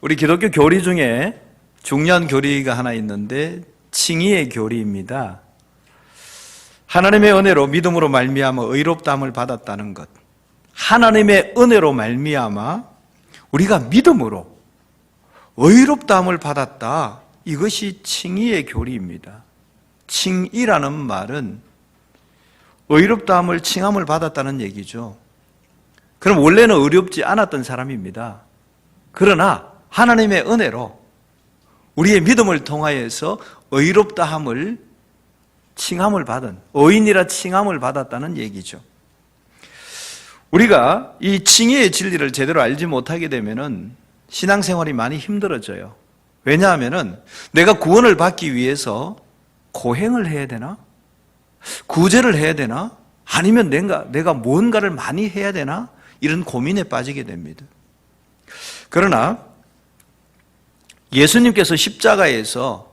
우리 기독교 교리 중에 중요한 교리가 하나 있는데 칭의의 교리입니다. 하나님의 은혜로 믿음으로 말미암아 의롭다함을 받았다는 것, 하나님의 은혜로 말미암아 우리가 믿음으로 의롭다함을 받았다, 이것이 칭의의 교리입니다. 칭의라는 말은 의롭다함을 칭함을 받았다는 얘기죠. 그럼 원래는 의롭지 않았던 사람입니다. 그러나 하나님의 은혜로 우리의 믿음을 통하여서 의롭다함을 칭함을 받은, 의인이라 칭함을 받았다는 얘기죠. 우리가 이 칭의의 진리를 제대로 알지 못하게 되면은 신앙생활이 많이 힘들어져요. 왜냐하면은 내가 구원을 받기 위해서 고행을 해야 되나? 구제를 해야 되나? 아니면 내가 뭔가를 많이 해야 되나? 이런 고민에 빠지게 됩니다. 그러나 예수님께서 십자가에서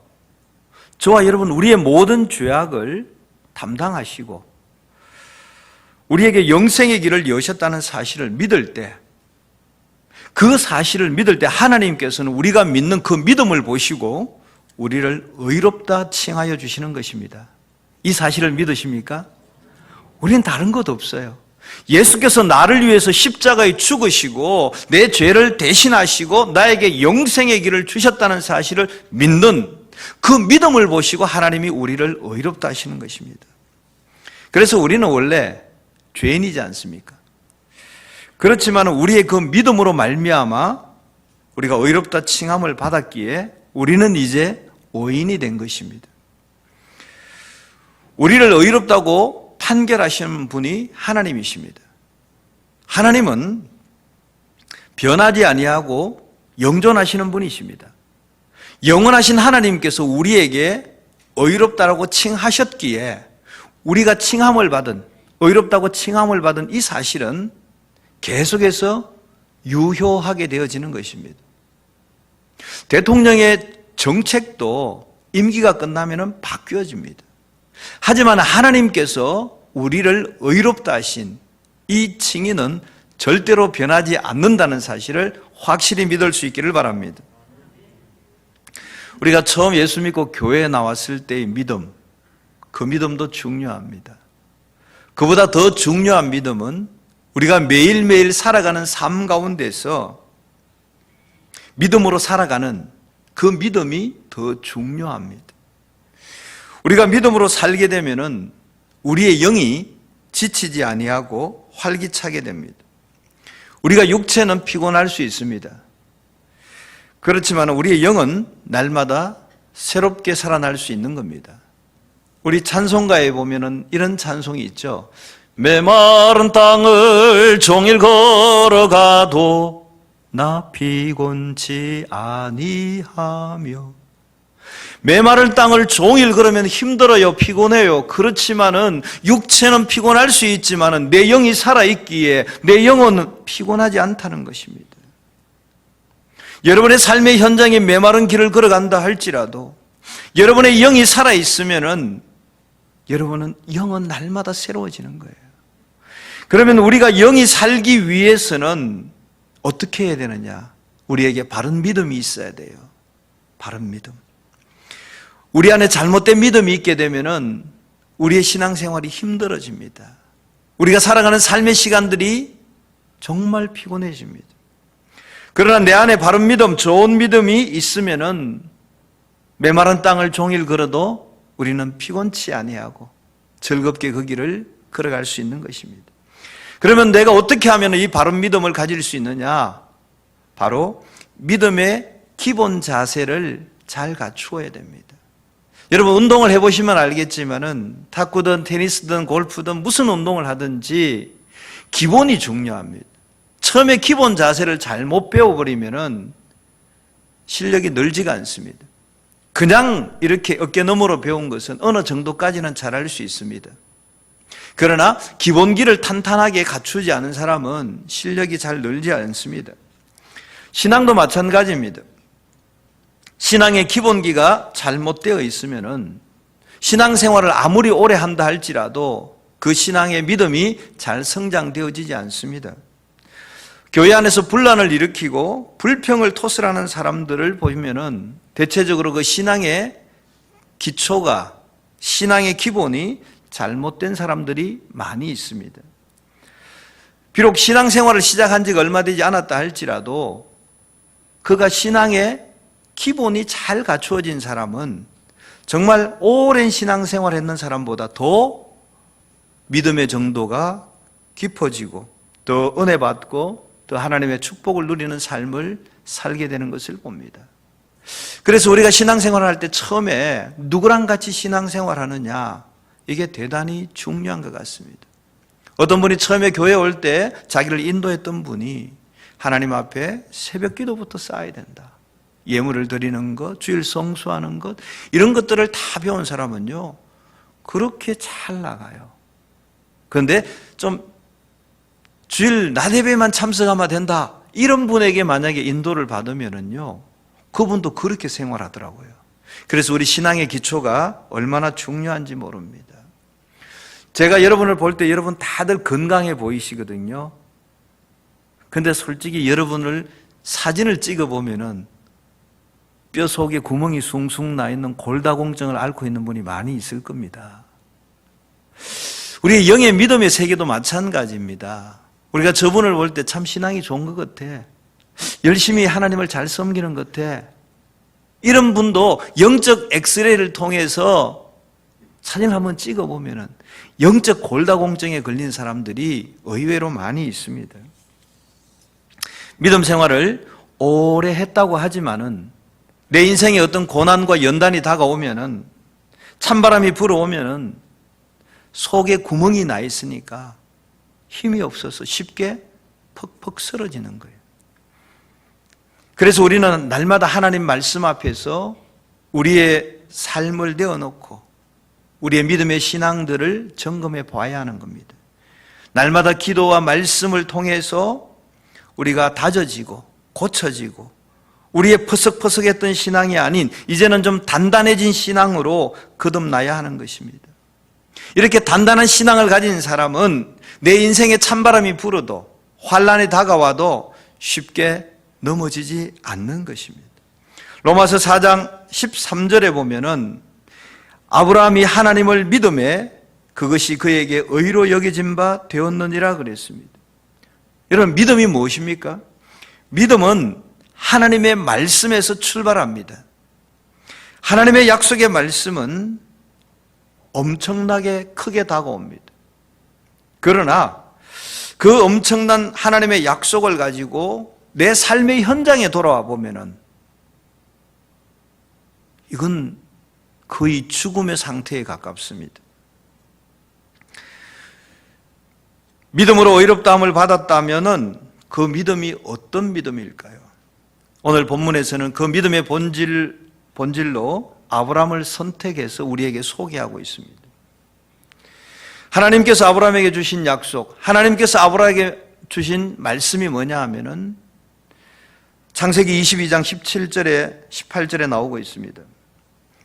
저와 여러분 우리의 모든 죄악을 담당하시고 우리에게 영생의 길을 여셨다는 사실을 믿을 때, 그 사실을 믿을 때 하나님께서는 우리가 믿는 그 믿음을 보시고 우리를 의롭다 칭하여 주시는 것입니다. 이 사실을 믿으십니까? 우리는 다른 것 없어요. 예수께서 나를 위해서 십자가에 죽으시고 내 죄를 대신하시고 나에게 영생의 길을 주셨다는 사실을 믿는 그 믿음을 보시고 하나님이 우리를 의롭다 하시는 것입니다. 그래서 우리는 원래 죄인이지 않습니까? 그렇지만 우리의 그 믿음으로 말미암아 우리가 의롭다 칭함을 받았기에 우리는 이제 의인이 된 것입니다. 우리를 의롭다고 판결하시는 분이 하나님이십니다. 하나님은 변하지 아니하고 영존하시는 분이십니다. 영원하신 하나님께서 우리에게 의롭다라고 칭하셨기에 우리가 칭함을 받은, 의롭다고 칭함을 받은 이 사실은 계속해서 유효하게 되어지는 것입니다. 대통령의 정책도 임기가 끝나면 바뀌어집니다. 하지만 하나님께서 우리를 의롭다 하신 이 칭의는 절대로 변하지 않는다는 사실을 확실히 믿을 수 있기를 바랍니다. 우리가 처음 예수 믿고 교회에 나왔을 때의 믿음, 그 믿음도 중요합니다. 그보다 더 중요한 믿음은 우리가 매일매일 살아가는 삶 가운데서 믿음으로 살아가는 그 믿음이 더 중요합니다. 우리가 믿음으로 살게 되면은 우리의 영이 지치지 아니하고 활기차게 됩니다. 우리가 육체는 피곤할 수 있습니다. 그렇지만 우리의 영은 날마다 새롭게 살아날 수 있는 겁니다. 우리 찬송가에 보면은 이런 찬송이 있죠. 메마른 땅을 종일 걸어가도 나 피곤치 아니하며. 메마른 땅을 종일 걸으면 힘들어요, 피곤해요. 그렇지만은 육체는 피곤할 수 있지만은 내 영이 살아있기에 내 영혼은 피곤하지 않다는 것입니다. 여러분의 삶의 현장에 메마른 길을 걸어간다 할지라도 여러분의 영이 살아있으면은 여러분은 영은 날마다 새로워지는 거예요. 그러면 우리가 영이 살기 위해서는 어떻게 해야 되느냐? 우리에게 바른 믿음이 있어야 돼요. 바른 믿음. 우리 안에 잘못된 믿음이 있게 되면은 우리의 신앙생활이 힘들어집니다. 우리가 살아가는 삶의 시간들이 정말 피곤해집니다. 그러나 내 안에 바른 믿음, 좋은 믿음이 있으면은 메마른 땅을 종일 걸어도 우리는 피곤치 아니하고 즐겁게 그 길을 걸어갈 수 있는 것입니다. 그러면 내가 어떻게 하면 이 바른 믿음을 가질 수 있느냐? 바로 믿음의 기본 자세를 잘 갖추어야 됩니다. 여러분 운동을 해보시면 알겠지만은 탁구든 테니스든 골프든 무슨 운동을 하든지 기본이 중요합니다. 처음에 기본 자세를 잘못 배워버리면은 실력이 늘지가 않습니다. 그냥 이렇게 어깨너머로 배운 것은 어느 정도까지는 잘할 수 있습니다. 그러나 기본기를 탄탄하게 갖추지 않은 사람은 실력이 잘 늘지 않습니다. 신앙도 마찬가지입니다. 신앙의 기본기가 잘못되어 있으면은 신앙생활을 아무리 오래 한다 할지라도 그 신앙의 믿음이 잘 성장되어지지 않습니다. 교회 안에서 분란을 일으키고 불평을 토설하는 사람들을 보면은 대체적으로 그 신앙의 기초가, 신앙의 기본이 잘못된 사람들이 많이 있습니다. 비록 신앙생활을 시작한 지가 얼마 되지 않았다 할지라도 그가 신앙의 기본이 잘 갖추어진 사람은 정말 오랜 신앙생활을 했는 사람보다 더 믿음의 정도가 깊어지고 더 은혜 받고 또 하나님의 축복을 누리는 삶을 살게 되는 것을 봅니다. 그래서 우리가 신앙생활을 할 때 처음에 누구랑 같이 신앙생활하느냐, 이게 대단히 중요한 것 같습니다. 어떤 분이 처음에 교회에 올 때 자기를 인도했던 분이 하나님 앞에 새벽 기도부터 쌓아야 된다, 예물을 드리는 것, 주일 성수하는 것, 이런 것들을 다 배운 사람은요 그렇게 잘 나가요. 그런데 좀 주일 낮 예배만 참석하면 된다, 이런 분에게 만약에 인도를 받으면은요 그분도 그렇게 생활하더라고요. 그래서 우리 신앙의 기초가 얼마나 중요한지 모릅니다. 제가 여러분을 볼 때 여러분 다들 건강해 보이시거든요. 근데 솔직히 여러분을 사진을 찍어 보면은 뼈 속에 구멍이 숭숭 나 있는 골다공증을 앓고 있는 분이 많이 있을 겁니다. 우리의 영의 믿음의 세계도 마찬가지입니다. 우리가 저분을 볼 때 참 신앙이 좋은 것 같아, 열심히 하나님을 잘 섬기는 것 같아, 이런 분도 영적 엑스레이를 통해서 사진을 한번 찍어보면 영적 골다공증에 걸린 사람들이 의외로 많이 있습니다. 믿음 생활을 오래 했다고 하지만은 내 인생에 어떤 고난과 연단이 다가오면은, 찬바람이 불어오면은 속에 구멍이 나 있으니까 힘이 없어서 쉽게 퍽퍽 쓰러지는 거예요. 그래서 우리는 날마다 하나님 말씀 앞에서 우리의 삶을 내어놓고 우리의 믿음의 신앙들을 점검해 봐야 하는 겁니다. 날마다 기도와 말씀을 통해서 우리가 다져지고 고쳐지고 우리의 퍼석퍼석했던 신앙이 아닌 이제는 좀 단단해진 신앙으로 거듭나야 하는 것입니다. 이렇게 단단한 신앙을 가진 사람은 내 인생에 찬바람이 불어도 환난이 다가와도 쉽게 넘어지지 않는 것입니다. 로마서 4장 13절에 보면은 아브라함이 하나님을 믿음에 그것이 그에게 의로 여겨진 바 되었느니라 그랬습니다. 여러분, 믿음이 무엇입니까? 믿음은 하나님의 말씀에서 출발합니다. 하나님의 약속의 말씀은 엄청나게 크게 다가옵니다. 그러나 그 엄청난 하나님의 약속을 가지고 내 삶의 현장에 돌아와 보면은 이건 거의 죽음의 상태에 가깝습니다. 믿음으로 의롭다함을 받았다면은 그 믿음이 어떤 믿음일까요? 오늘 본문에서는 그 믿음의 본질로 아브라함을 선택해서 우리에게 소개하고 있습니다. 하나님께서 아브라함에게 주신 약속, 하나님께서 아브라함에게 주신 말씀이 뭐냐 하면은 창세기 22장 17절에 18절에 나오고 있습니다.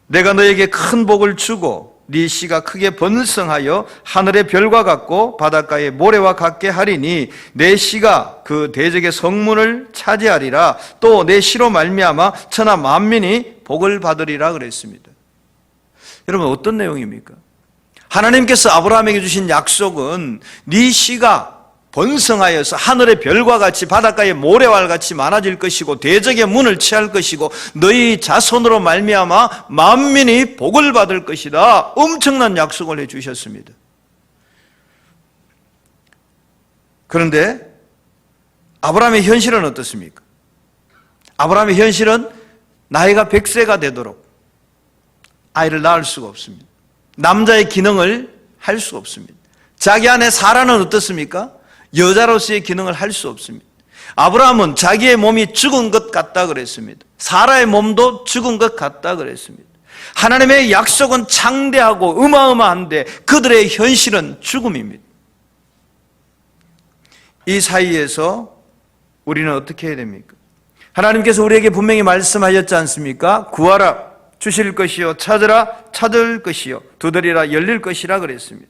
내가 너에게 큰 복을 주고 네 씨가 크게 번성하여 하늘의 별과 같고 바닷가의 모래와 같게 하리니 내 씨가 그 대적의 성문을 차지하리라. 또 내 씨로 말미암아 천하 만민이 복을 받으리라 그랬습니다. 여러분, 어떤 내용입니까? 하나님께서 아브라함에게 주신 약속은 네 씨가 번성하여서 하늘의 별과 같이 바닷가의 모래와 같이 많아질 것이고 대적의 문을 취할 것이고 너희 자손으로 말미암아 만민이 복을 받을 것이다. 엄청난 약속을 해주셨습니다. 그런데 아브라함의 현실은 어떻습니까? 아브라함의 현실은 나이가 100세가 되도록 아이를 낳을 수가 없습니다. 남자의 기능을 할 수 없습니다. 자기 아내 사라는 어떻습니까? 여자로서의 기능을 할 수 없습니다. 아브라함은 자기의 몸이 죽은 것 같다 그랬습니다. 사라의 몸도 죽은 것 같다 그랬습니다. 하나님의 약속은 창대하고 어마어마한데 그들의 현실은 죽음입니다. 이 사이에서 우리는 어떻게 해야 됩니까? 하나님께서 우리에게 분명히 말씀하셨지 않습니까? 구하라 주실 것이요, 찾으라 찾을 것이요, 두드리라 열릴 것이라 그랬습니다.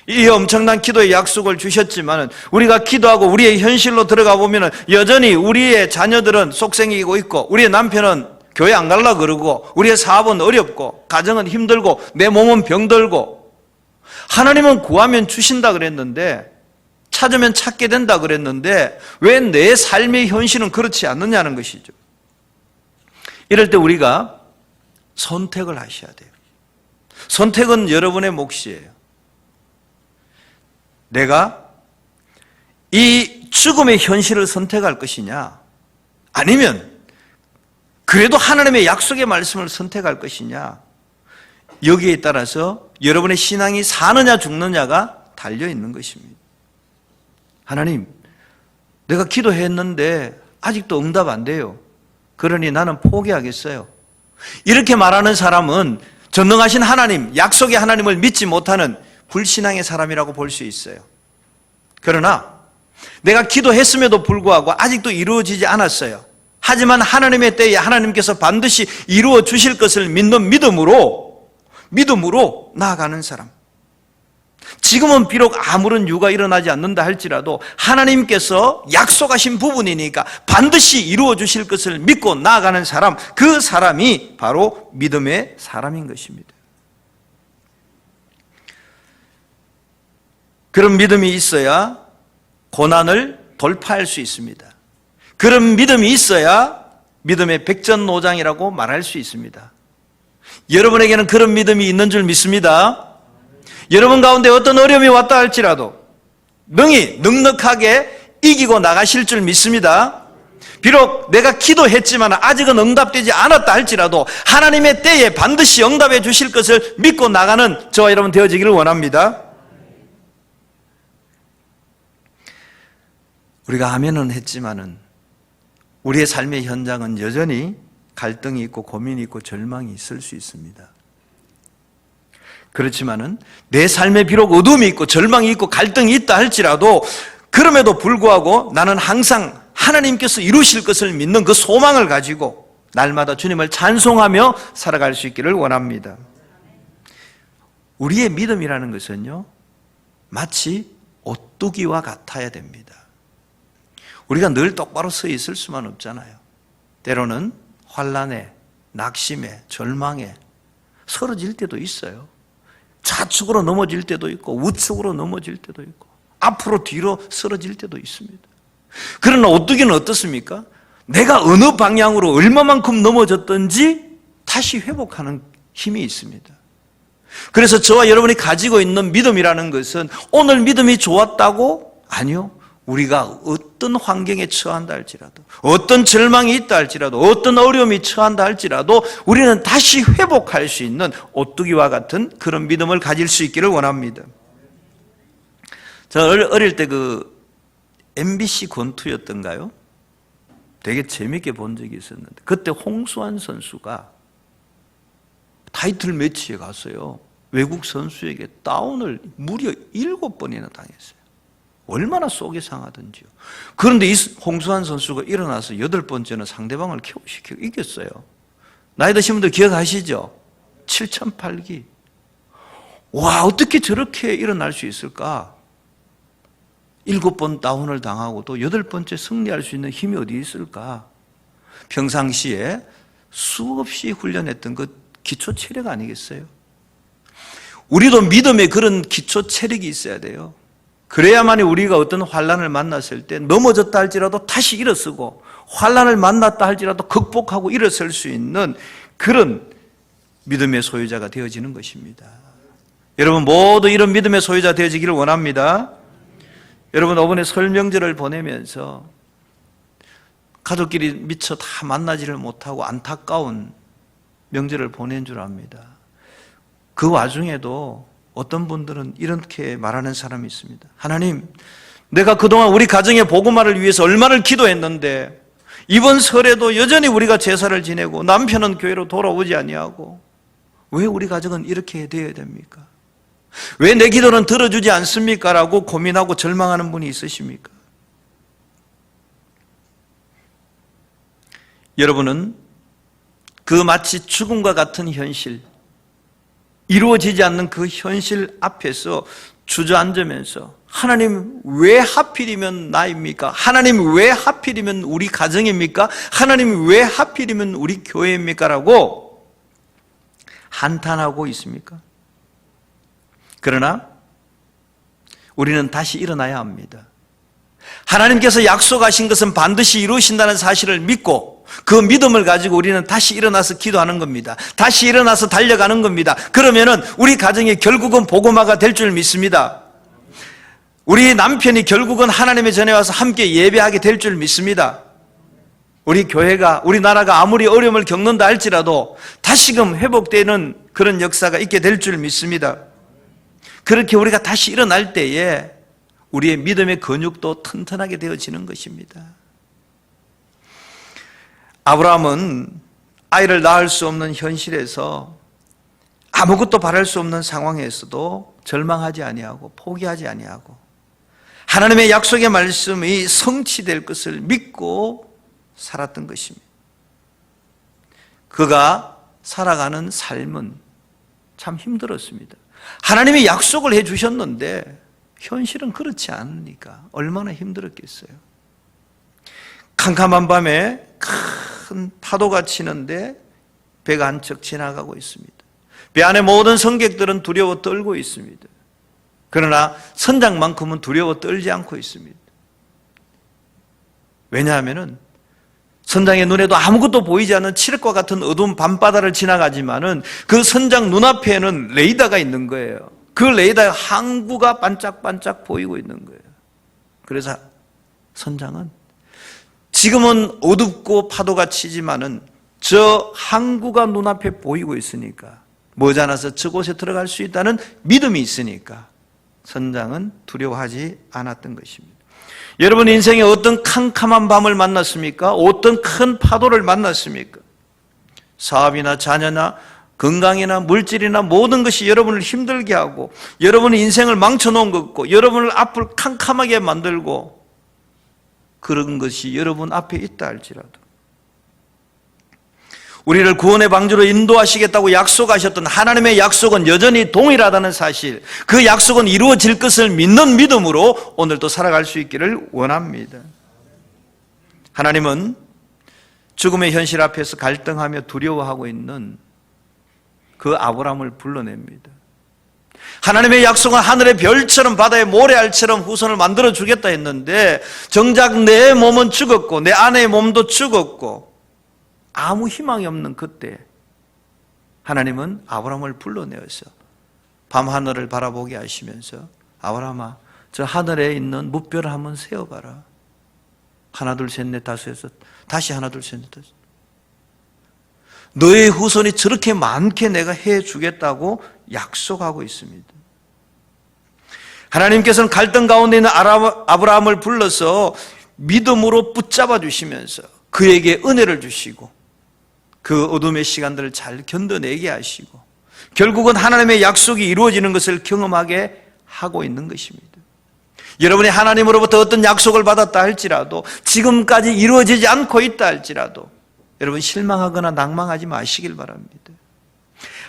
이 엄청난 기도의 약속을 주셨지만 우리가 기도하고 우리의 현실로 들어가 보면 여전히 우리의 자녀들은 속생이고 있고, 우리의 남편은 교회 안 가려고 그러고, 우리의 사업은 어렵고, 가정은 힘들고, 내 몸은 병들고, 하나님은 구하면 주신다 그랬는데, 찾으면 찾게 된다 그랬는데 왜 내 삶의 현실은 그렇지 않느냐는 것이죠. 이럴 때 우리가 선택을 하셔야 돼요. 선택은 여러분의 몫이에요. 내가 이 죽음의 현실을 선택할 것이냐, 아니면 그래도 하나님의 약속의 말씀을 선택할 것이냐, 여기에 따라서 여러분의 신앙이 사느냐 죽느냐가 달려 있는 것입니다. 하나님, 내가 기도했는데 아직도 응답 안 돼요. 그러니 나는 포기하겠어요. 이렇게 말하는 사람은 전능하신 하나님, 약속의 하나님을 믿지 못하는 불신앙의 사람이라고 볼 수 있어요. 그러나 내가 기도했음에도 불구하고 아직도 이루어지지 않았어요. 하지만 하나님의 때에 하나님께서 반드시 이루어 주실 것을 믿는 믿음으로 나아가는 사람. 지금은 비록 아무런 이유가 일어나지 않는다 할지라도 하나님께서 약속하신 부분이니까 반드시 이루어 주실 것을 믿고 나아가는 사람, 그 사람이 바로 믿음의 사람인 것입니다. 그런 믿음이 있어야 고난을 돌파할 수 있습니다. 그런 믿음이 있어야 믿음의 백전노장이라고 말할 수 있습니다. 여러분에게는 그런 믿음이 있는 줄 믿습니다. 여러분 가운데 어떤 어려움이 왔다 할지라도 능히 넉넉하게 이기고 나가실 줄 믿습니다. 비록 내가 기도했지만 아직은 응답되지 않았다 할지라도 하나님의 때에 반드시 응답해 주실 것을 믿고 나가는 저와 여러분 되어지기를 원합니다. 우리가 아멘은 했지만은 우리의 삶의 현장은 여전히 갈등이 있고 고민이 있고 절망이 있을 수 있습니다. 그렇지만은 내 삶에 비록 어둠이 있고 절망이 있고 갈등이 있다 할지라도 그럼에도 불구하고 나는 항상 하나님께서 이루실 것을 믿는 그 소망을 가지고 날마다 주님을 찬송하며 살아갈 수 있기를 원합니다. 우리의 믿음이라는 것은요, 마치 오뚜기와 같아야 됩니다. 우리가 늘 똑바로 서 있을 수만 없잖아요. 때로는 환난에, 낙심에, 절망에 쓰러질 때도 있어요. 좌측으로 넘어질 때도 있고 우측으로 넘어질 때도 있고 앞으로 뒤로 쓰러질 때도 있습니다. 그러나 오뚜기는 어떻습니까? 내가 어느 방향으로 얼마만큼 넘어졌든지 다시 회복하는 힘이 있습니다. 그래서 저와 여러분이 가지고 있는 믿음이라는 것은 오늘 믿음이 좋았다고? 아니요. 우리가 어떤 환경에 처한다 할지라도, 어떤 절망이 있다 할지라도, 어떤 어려움이 처한다 할지라도 우리는 다시 회복할 수 있는 오뚜기와 같은 그런 믿음을 가질 수 있기를 원합니다. 저 어릴 때 그 MBC 권투였던가요? 되게 재밌게 본 적이 있었는데 그때 홍수환 선수가 타이틀 매치에 갔어요. 외국 선수에게 다운을 무려 7번이나 당했어요. 얼마나 속이 상하든지요. 그런데 이 홍수환 선수가 일어나서 8번째는 상대방을 KO시키고 이겼어요. 나이 드신 분들 기억하시죠? 7,008기. 와, 어떻게 저렇게 일어날 수 있을까? 7번 다운을 당하고도 8번째 승리할 수 있는 힘이 어디 있을까? 평상시에 수없이 훈련했던 그 기초 체력 아니겠어요? 우리도 믿음의 그런 기초 체력이 있어야 돼요. 그래야만이 우리가 어떤 환난을 만났을 때 넘어졌다 할지라도 다시 일어서고 환난을 만났다 할지라도 극복하고 일어설 수 있는 그런 믿음의 소유자가 되어지는 것입니다. 여러분 모두 이런 믿음의 소유자 되어지기를 원합니다. 여러분 이번에 설 명절을 보내면서 가족끼리 미처 다 만나지를 못하고 안타까운 명절을 보낸 줄 압니다. 그 와중에도 어떤 분들은 이렇게 말하는 사람이 있습니다. 하나님, 내가 그동안 우리 가정의 복음화를 위해서 얼마나 기도했는데 이번 설에도 여전히 우리가 제사를 지내고 남편은 교회로 돌아오지 아니하고 왜 우리 가정은 이렇게 되어야 됩니까? 왜 내 기도는 들어주지 않습니까? 라고 고민하고 절망하는 분이 있으십니까? 여러분은 그 마치 죽음과 같은 현실, 이루어지지 않는 그 현실 앞에서 주저앉으면서 하나님 왜 하필이면 나입니까? 하나님 왜 하필이면 우리 가정입니까? 하나님 왜 하필이면 우리 교회입니까? 라고 한탄하고 있습니까? 그러나 우리는 다시 일어나야 합니다. 하나님께서 약속하신 것은 반드시 이루신다는 사실을 믿고 그 믿음을 가지고 우리는 다시 일어나서 기도하는 겁니다. 다시 일어나서 달려가는 겁니다. 그러면은 우리 가정이 결국은 복음화가 될 줄 믿습니다. 우리 남편이 결국은 하나님의 전에 와서 함께 예배하게 될 줄 믿습니다. 우리 교회가, 우리 나라가 아무리 어려움을 겪는다 할지라도 다시금 회복되는 그런 역사가 있게 될 줄 믿습니다. 그렇게 우리가 다시 일어날 때에 우리의 믿음의 근육도 튼튼하게 되어지는 것입니다. 아브라함은 아이를 낳을 수 없는 현실에서 아무것도 바랄 수 없는 상황에서도 절망하지 아니하고 포기하지 아니하고 하나님의 약속의 말씀이 성취될 것을 믿고 살았던 것입니다. 그가 살아가는 삶은 참 힘들었습니다. 하나님이 약속을 해 주셨는데 현실은 그렇지 않으니까 얼마나 힘들었겠어요. 캄캄한 밤에 큰 파도가 치는데 배가 한 척 지나가고 있습니다. 배 안에 모든 승객들은 두려워 떨고 있습니다. 그러나 선장만큼은 두려워 떨지 않고 있습니다. 왜냐하면 선장의 눈에도 아무것도 보이지 않는 칠흑과 같은 어두운 밤바다를 지나가지만은 그 선장 눈앞에는 레이더가 있는 거예요. 그 레이더에 항구가 반짝반짝 보이고 있는 거예요. 그래서 선장은 지금은 어둡고 파도가 치지만은 저 항구가 눈앞에 보이고 있으니까 머지않아서 저곳에 들어갈 수 있다는 믿음이 있으니까 선장은 두려워하지 않았던 것입니다. 여러분 인생에 어떤 캄캄한 밤을 만났습니까? 어떤 큰 파도를 만났습니까? 사업이나 자녀나 건강이나 물질이나 모든 것이 여러분을 힘들게 하고 여러분의 인생을 망쳐놓은 것 같고 여러분을 앞을 캄캄하게 만들고 그런 것이 여러분 앞에 있다 할지라도 우리를 구원의 방주로 인도하시겠다고 약속하셨던 하나님의 약속은 여전히 동일하다는 사실, 그 약속은 이루어질 것을 믿는 믿음으로 오늘도 살아갈 수 있기를 원합니다. 하나님은 죽음의 현실 앞에서 갈등하며 두려워하고 있는 그 아브라함을 불러냅니다. 하나님의 약속은 하늘의 별처럼 바다의 모래알처럼 후손을 만들어 주겠다 했는데 정작 내 몸은 죽었고 내 아내의 몸도 죽었고 아무 희망이 없는 그때 하나님은 아브라함을 불러내어서 밤하늘을 바라보게 하시면서 아브라함아 저 하늘에 있는 뭇별을 한번 세어봐라. 하나 둘 셋 넷 다섯 여섯 다시 하나 둘 셋 넷 다섯 너의 후손이 저렇게 많게 내가 해주겠다고 약속하고 있습니다. 하나님께서는 갈등 가운데 있는 아브라함을 불러서 믿음으로 붙잡아 주시면서 그에게 은혜를 주시고 그 어둠의 시간들을 잘 견뎌내게 하시고 결국은 하나님의 약속이 이루어지는 것을 경험하게 하고 있는 것입니다. 여러분이 하나님으로부터 어떤 약속을 받았다 할지라도 지금까지 이루어지지 않고 있다 할지라도 여러분 실망하거나 낭망하지 마시길 바랍니다.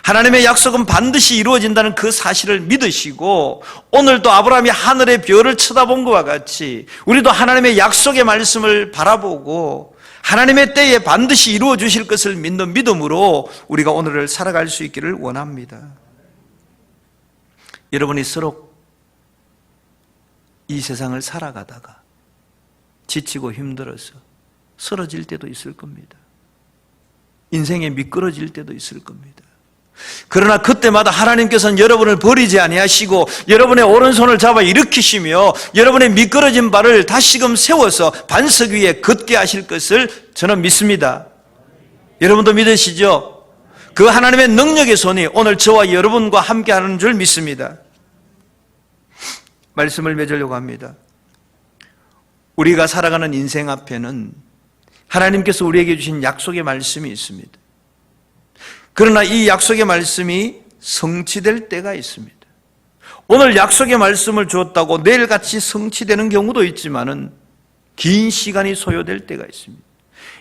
하나님의 약속은 반드시 이루어진다는 그 사실을 믿으시고 오늘도 아브라함이 하늘의 별을 쳐다본 것과 같이 우리도 하나님의 약속의 말씀을 바라보고 하나님의 때에 반드시 이루어 주실 것을 믿는 믿음으로 우리가 오늘을 살아갈 수 있기를 원합니다. 여러분이 서로 이 세상을 살아가다가 지치고 힘들어서 쓰러질 때도 있을 겁니다. 인생에 미끄러질 때도 있을 겁니다. 그러나 그때마다 하나님께서는 여러분을 버리지 아니하시고 여러분의 오른손을 잡아 일으키시며 여러분의 미끄러진 발을 다시금 세워서 반석 위에 걷게 하실 것을 저는 믿습니다. 여러분도 믿으시죠? 그 하나님의 능력의 손이 오늘 저와 여러분과 함께하는 줄 믿습니다. 말씀을 맺으려고 합니다. 우리가 살아가는 인생 앞에는 하나님께서 우리에게 주신 약속의 말씀이 있습니다. 그러나 이 약속의 말씀이 성취될 때가 있습니다. 오늘 약속의 말씀을 주었다고 내일같이 성취되는 경우도 있지만은 긴 시간이 소요될 때가 있습니다.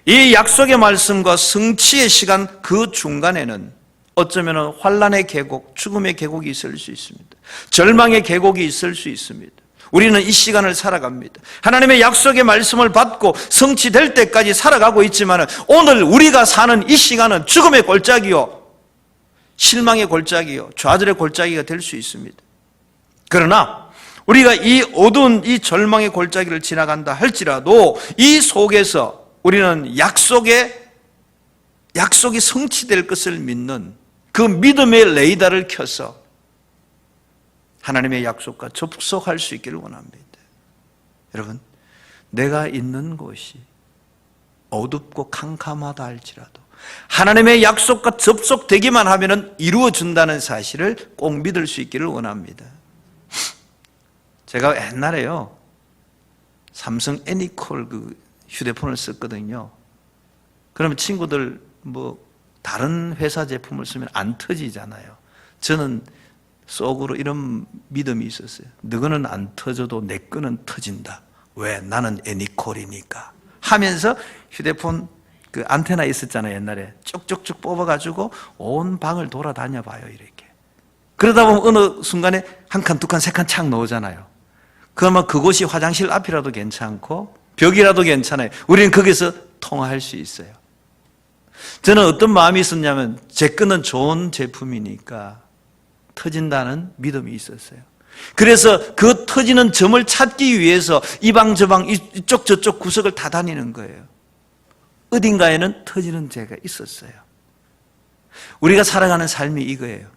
이 약속의 말씀과 성취의 시간 그 중간에는 어쩌면 환난의 계곡, 죽음의 계곡이 있을 수 있습니다. 절망의 계곡이 있을 수 있습니다. 우리는 이 시간을 살아갑니다. 하나님의 약속의 말씀을 받고 성취될 때까지 살아가고 있지만 오늘 우리가 사는 이 시간은 죽음의 골짜기요, 실망의 골짜기요, 좌절의 골짜기가 될 수 있습니다. 그러나 우리가 이 어두운 이 절망의 골짜기를 지나간다 할지라도 이 속에서 우리는 약속이 성취될 것을 믿는 그 믿음의 레이더를 켜서 하나님의 약속과 접속할 수 있기를 원합니다. 여러분, 내가 있는 곳이 어둡고 캄캄하다 할지라도 하나님의 약속과 접속되기만 하면 이루어준다는 사실을 꼭 믿을 수 있기를 원합니다. 제가 옛날에요, 삼성 애니콜 그 휴대폰을 썼거든요. 그러면 친구들 다른 회사 제품을 쓰면 안 터지잖아요. 저는 속으로 이런 믿음이 있었어요. 너거는 안 터져도 내 거는 터진다. 왜? 나는 애니콜이니까 하면서 휴대폰 그 안테나 있었잖아요. 옛날에 쭉쭉쭉 뽑아가지고 온 방을 돌아다녀 봐요. 이렇게. 그러다 보면 어느 순간에 한 칸, 두 칸, 세 칸 착 넣으잖아요. 그러면 그곳이 화장실 앞이라도 괜찮고 벽이라도 괜찮아요. 우리는 거기서 통화할 수 있어요. 저는 어떤 마음이 있었냐면 제 거는 좋은 제품이니까 터진다는 믿음이 있었어요. 그래서 그 터지는 점을 찾기 위해서 이 방 저 방 이쪽 저쪽 구석을 다 다니는 거예요. 어딘가에는 터지는 죄가 있었어요. 우리가 살아가는 삶이 이거예요.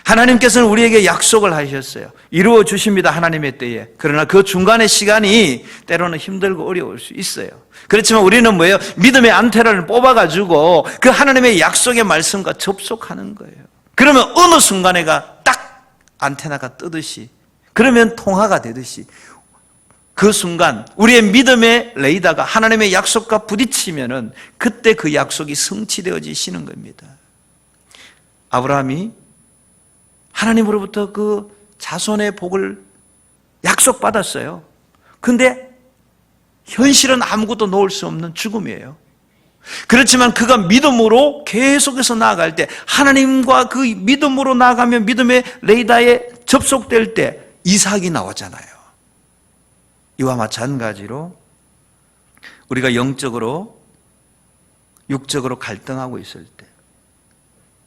하나님께서는 우리에게 약속을 하셨어요. 이루어 주십니다. 하나님의 때에. 그러나 그 중간의 시간이 때로는 힘들고 어려울 수 있어요. 그렇지만 우리는 뭐예요? 믿음의 안테나를 뽑아가지고 그 하나님의 약속의 말씀과 접속하는 거예요. 그러면 어느 순간에가 딱 안테나가 뜨듯이, 그러면 통화가 되듯이 그 순간 우리의 믿음의 레이더가 하나님의 약속과 부딪히면은 그때 그 약속이 성취되어지시는 겁니다. 아브라함이 하나님으로부터 그 자손의 복을 약속받았어요. 근데 현실은 아무것도 놓을 수 없는 죽음이에요. 그렇지만 그가 믿음으로 계속해서 나아갈 때, 하나님과 그 믿음으로 나아가면 믿음의 레이더에 접속될 때 이삭이 나오잖아요. 이와 마찬가지로 우리가 영적으로 육적으로 갈등하고 있을 때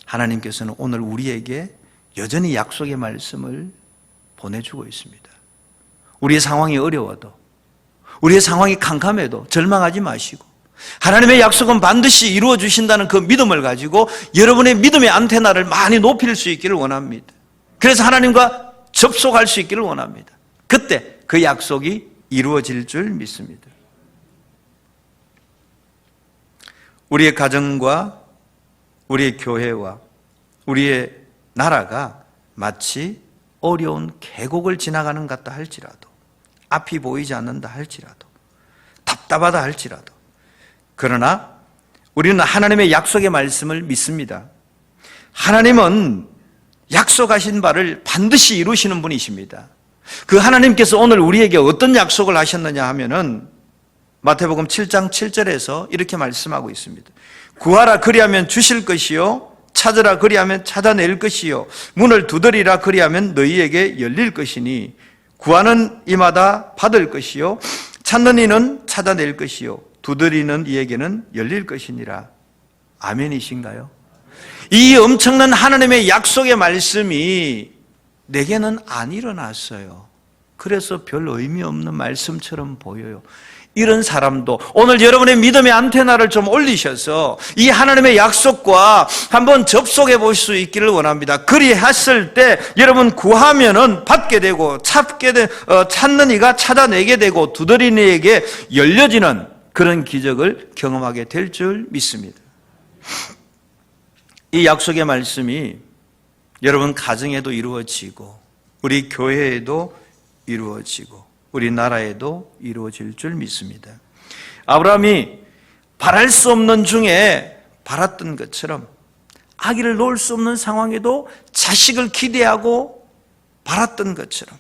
하나님께서는 오늘 우리에게 여전히 약속의 말씀을 보내주고 있습니다. 우리의 상황이 어려워도, 우리의 상황이 캄캄해도 절망하지 마시고 하나님의 약속은 반드시 이루어 주신다는 그 믿음을 가지고 여러분의 믿음의 안테나를 많이 높일 수 있기를 원합니다. 그래서 하나님과 접속할 수 있기를 원합니다. 그때 그 약속이 이루어질 줄 믿습니다. 우리의 가정과 우리의 교회와 우리의 나라가 마치 어려운 계곡을 지나가는 것 같다 할지라도, 앞이 보이지 않는다 할지라도, 답답하다 할지라도, 그러나 우리는 하나님의 약속의 말씀을 믿습니다. 하나님은 약속하신 바를 반드시 이루시는 분이십니다. 그 하나님께서 오늘 우리에게 어떤 약속을 하셨느냐 하면은 마태복음 7장 7절에서 이렇게 말씀하고 있습니다. 구하라 그리하면 주실 것이요, 찾으라 그리하면 찾아낼 것이요, 문을 두드리라 그리하면 너희에게 열릴 것이니 구하는 이마다 받을 것이요, 찾는 이는 찾아낼 것이요, 두드리는 이에게는 열릴 것이니라. 아멘이신가요? 이 엄청난 하나님의 약속의 말씀이 내게는 안 일어났어요. 그래서 별 의미 없는 말씀처럼 보여요. 이런 사람도 오늘 여러분의 믿음의 안테나를 좀 올리셔서 이 하나님의 약속과 한번 접속해 볼 수 있기를 원합니다. 그리했을 때 여러분 구하면은 받게 되고, 찾는 이가 찾아내게 되고, 두드리는 이에게 열려지는 그런 기적을 경험하게 될 줄 믿습니다. 이 약속의 말씀이 여러분 가정에도 이루어지고, 우리 교회에도 이루어지고, 우리나라에도 이루어질 줄 믿습니다. 아브라함이 바랄 수 없는 중에 바랐던 것처럼, 아기를 놓을 수 없는 상황에도 자식을 기대하고 바랐던 것처럼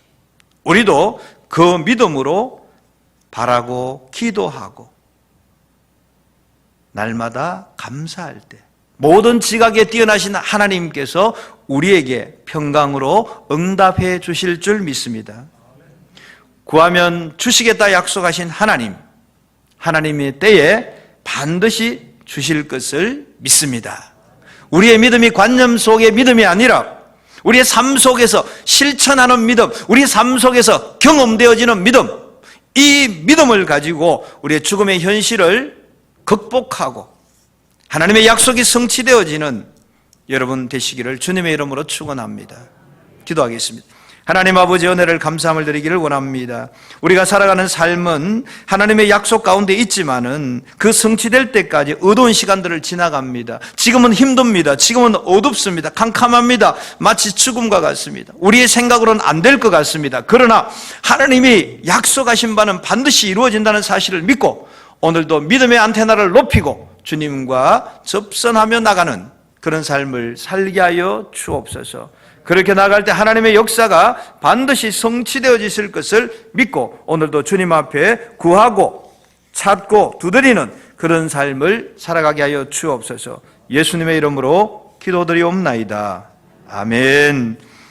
우리도 그 믿음으로 바라고 기도하고 날마다 감사할 때 모든 지각에 뛰어나신 하나님께서 우리에게 평강으로 응답해 주실 줄 믿습니다. 구하면 주시겠다 약속하신 하나님, 하나님의 때에 반드시 주실 것을 믿습니다. 우리의 믿음이 관념 속의 믿음이 아니라 우리의 삶 속에서 실천하는 믿음, 우리 삶 속에서 경험되어지는 믿음, 이 믿음을 가지고 우리의 죽음의 현실을 극복하고 하나님의 약속이 성취되어지는 여러분 되시기를 주님의 이름으로 축원합니다. 기도하겠습니다. 하나님 아버지, 은혜를 감사함을 드리기를 원합니다. 우리가 살아가는 삶은 하나님의 약속 가운데 있지만은 그 성취될 때까지 어두운 시간들을 지나갑니다. 지금은 힘듭니다. 지금은 어둡습니다. 캄캄합니다. 마치 죽음과 같습니다. 우리의 생각으로는 안 될 것 같습니다. 그러나 하나님이 약속하신 바는 반드시 이루어진다는 사실을 믿고 오늘도 믿음의 안테나를 높이고 주님과 접선하며 나가는 그런 삶을 살게 하여 주옵소서. 그렇게 나갈 때 하나님의 역사가 반드시 성취되어지실 것을 믿고 오늘도 주님 앞에 구하고 찾고 두드리는 그런 삶을 살아가게 하여 주옵소서. 예수님의 이름으로 기도드리옵나이다. 아멘.